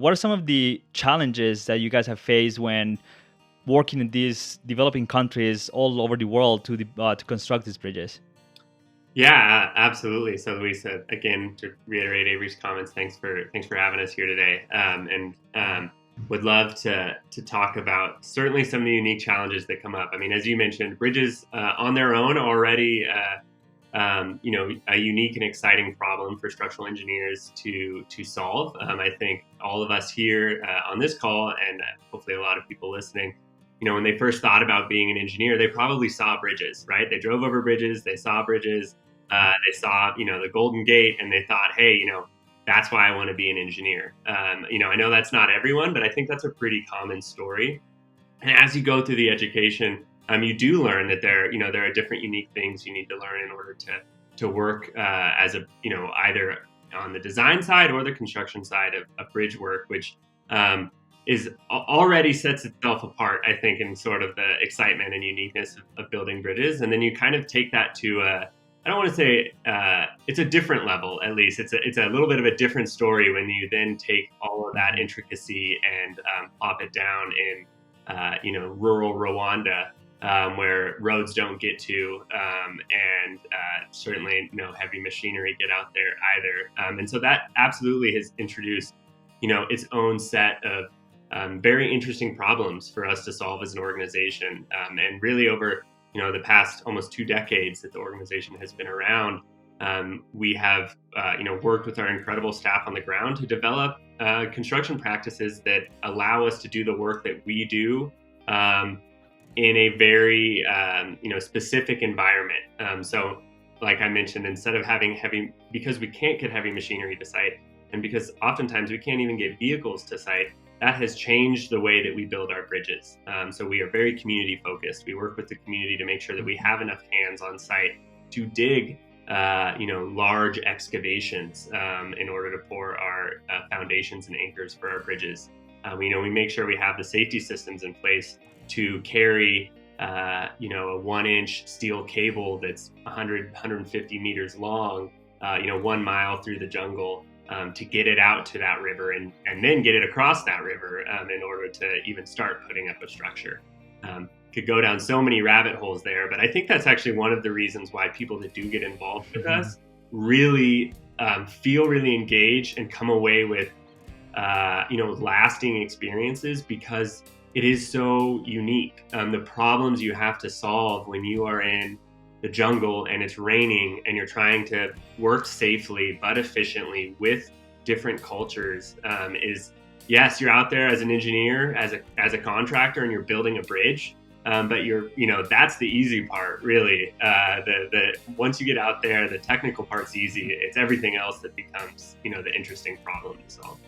What are some of the challenges that you guys have faced when working in these developing countries all over the world to construct these bridges? Yeah, absolutely. So, Luis, again, to reiterate Avery's comments, thanks for having us here today, and would love to talk about certainly some of the unique challenges that come up. I mean, as you mentioned, bridges on their own are already a unique and exciting problem for structural engineers to solve. I think all of us here on this call, and hopefully a lot of people listening, when they first thought about being an engineer, they probably saw bridges, right? They drove over bridges, they saw bridges, they saw, the Golden Gate, and they thought, hey, that's why I want to be an engineer. I know that's not everyone, but I think that's a pretty common story. And as you go through the education, you do learn that there are different unique things you need to learn in order to work as a, either on the design side or the construction side of bridge work, which is already sets itself apart, I think, in sort of the excitement and uniqueness of building bridges. And then you kind of take that to I don't want to say it's a different level. At least it's a little bit of a different story when you then take all of that intricacy and plop it down in rural Rwanda, where roads don't get to, and certainly no heavy machinery get out there either. And so that absolutely has introduced, its own set of very interesting problems for us to solve as an organization. And really over, the past almost 2 decades that the organization has been around, we have, worked with our incredible staff on the ground to develop construction practices that allow us to do the work that we do in a very, specific environment. So, like I mentioned, instead of having because we can't get heavy machinery to site, and because oftentimes we can't even get vehicles to site, that has changed the way that we build our bridges. So we are very community focused. We work with the community to make sure that we have enough hands on site to dig large excavations in order to pour our foundations and anchors for our bridges. We make sure we have the safety systems in place to carry, a 1-inch steel cable that's 150 meters long, 1 mile through the jungle to get it out to that river and then get it across that river in order to even start putting up a structure. Could go down so many rabbit holes there, but I think that's actually one of the reasons why people that do get involved with us really feel really engaged and come away with lasting experiences, because it is so unique. The problems you have to solve when you are in the jungle and it's raining and you're trying to work safely but efficiently with different cultures is, yes, you're out there as an engineer, as a contractor, and you're building a bridge. But that's the easy part, really. The once you get out there, the technical part's easy. It's everything else that becomes, the interesting problem to solve.